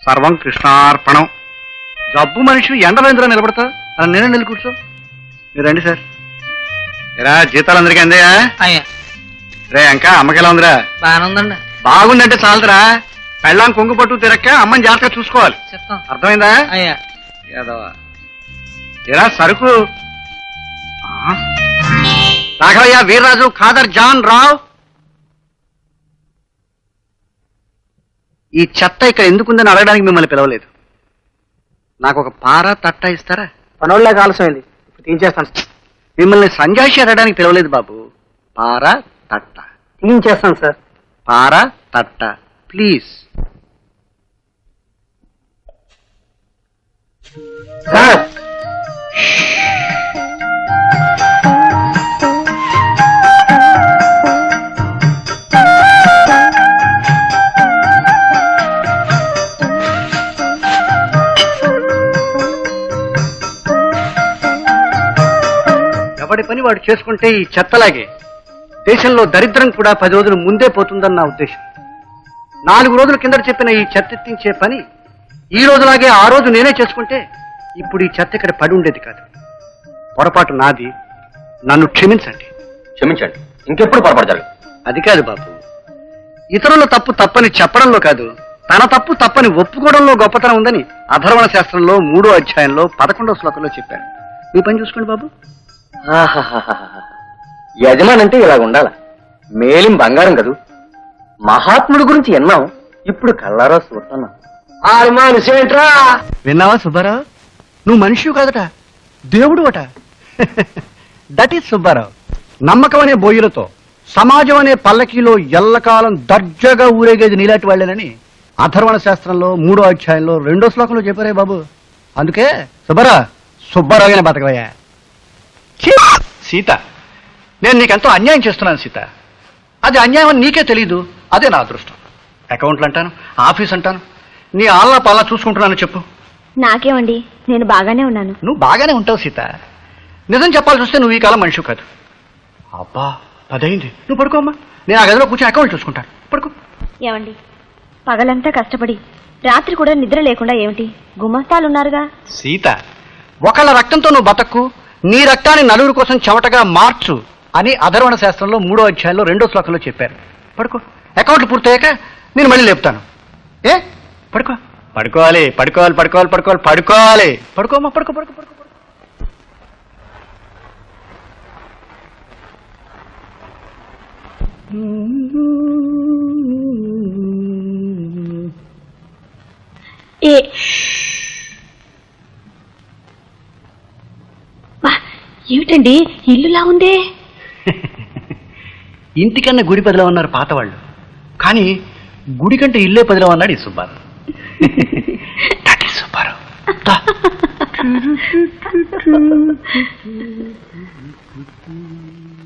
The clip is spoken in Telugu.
సర్వం కృష్ణార్పణం. జబ్బు మనిషి ఎండవేంద్ర నిలబడతా అలా నేనే నిలు కూర్చో. మీరు రండి సార్. ఇలా జీతాలు అందరికీ అందాయా? అయ్యా రే ఇంకా అమ్మకి ఎలా ఉందిరా? బాగానే ఉందండి. బాగుందంటే చాలదురా, పెళ్ళాం కొంగు పట్టు తిరక్క అమ్మని జాగ్రత్తగా చూసుకోవాలి. చెప్తాం. అర్థమైందా? అయ్యా యాదవా ఇలా సరుకు రాఘవయ్య, వీర్రాజు, ఖాదర్, జాన్, రావ్. ఈ చెత్త ఇక్కడ ఎందుకుందని అడగడానికి మిమ్మల్ని పిలవలేదు. నాకు ఒక పార తట్ట ఇస్తారా? పనోళ్ళకి ఆలస్యమైంది, ఇప్పుడు తీయించేస్తాను. మిమ్మల్ని సంజాయిషి అడగడానికి పిలవలేదు బాబు. పార తట్ట తీయించేస్తాను సార్. పార తట్ట ప్లీజ్. సార్ ఎవడి పని వాడు చేసుకుంటే ఈ చెత్తలాగే దేశంలో దరిద్రం కూడా 10 రోజులు ముందే పోతుందని నా ఉద్దేశం. 4 రోజుల కిందట చెప్పిన ఈ చెత్త ఎత్తించే పని ఈ రోజులాగే ఆ రోజు నేనే చేసుకుంటే ఇప్పుడు ఈ చెత్త ఇక్కడ పడి ఉండేది కాదు. పొరపాటు నాది, నన్ను క్షమించండి. క్షమించండి, ఇంకెప్పుడు పొరపాటు జరగదు. అది కాదు బాబు, ఇతరుల తప్పు తప్పని చెప్పడంలో కాదు, తన తప్పు తప్పని ఒప్పుకోవడంలో గొప్పతనం ఉందని అధర్వణ శాస్త్రంలో 3వ అధ్యాయంలో 11వ శ్లోకంలో చెప్పారు. మీ పని చూసుకోండి బాబు. యజమాని అంటే ఇలాగ ఉండాల. మేలిం బంగారం కదూ. మహాత్ముడి గురించి ఎన్నాం, ఇప్పుడు కళ్ళారా చూస్తున్నాం. మనిషేంట్రా? విన్నావా సుబ్బారావు? నువ్వు మనిషి కాదట, దేవుడు అట. That is Subbarao. నమ్మకం అనే బోయిలతో సమాజం అనే పల్లకీలో ఎల్లకాలం దర్జాగా ఊరేగేది నీలాంటి వాళ్ళేనని అధర్వణ శాస్త్రంలో 3వ అధ్యాయంలో 2వ శ్లోకంలో చెప్పారే బాబు. అందుకే సుబ్బారావుగానే బతకవయ్యా. సీత, నేను నీకెంతో అన్యాయం చేస్తున్నాను సీత. అది అన్యాయం అని నీకే తెలీదు. అదే నా అదృష్టం. అకౌంట్లు అంటాను, ఆఫీస్ అంటాను, నీ ఆల్లా పాలనా చూసుకుంటున్నాను. చెప్పు. నాకేమండి, నేను బాగానే ఉన్నాను. నువ్వు బాగానే ఉంటావు సీత. నిజం చెప్పాల్సి వస్తే నువ్వు ఈ కాలం మనిషి కాదు. అబ్బా 10 అయింది, నువ్వు పడుకోమ్మా. నేను ఆ గదిలో కూర్చొని అకౌంట్ చూసుకుంటాను. పడుకో. ఏమండి, పగలంతా కష్టపడి రాత్రి కూడా నిద్ర లేకుండా ఏమిటి? గుమస్తాలున్నారుగా. సీత, ఒకళ్ళ రక్తంతో నువ్వు బతక్కు, నీ రక్తాన్ని నలుగురు కోసం చెమటగా మార్చు అని అధర్వణ శాస్త్రంలో 3వ అధ్యాయంలో 2వ శ్లోకంలో చెప్పారు. పడుకో. అకౌంట్లు పూర్తయ్యాక నేను మళ్ళీ లేపుతాను. ఏ పడుకో. పడుకోవాలి పడుకోవాలి పడుకోవాలి పడుకోవాలి పడుకోవాలి. పడుకోమ్మా, పడుకో పడుకో పడుకో. ఏ ఏమిటండి, ఇల్లులా ఉందే? ఇంటికన్నా గుడి పదిలో ఉన్నారు పాతవాళ్ళు, కానీ గుడి కంటే ఇల్లే పదిలో అన్నాడు ఈ సుబ్బారావు. సుబ్బారావు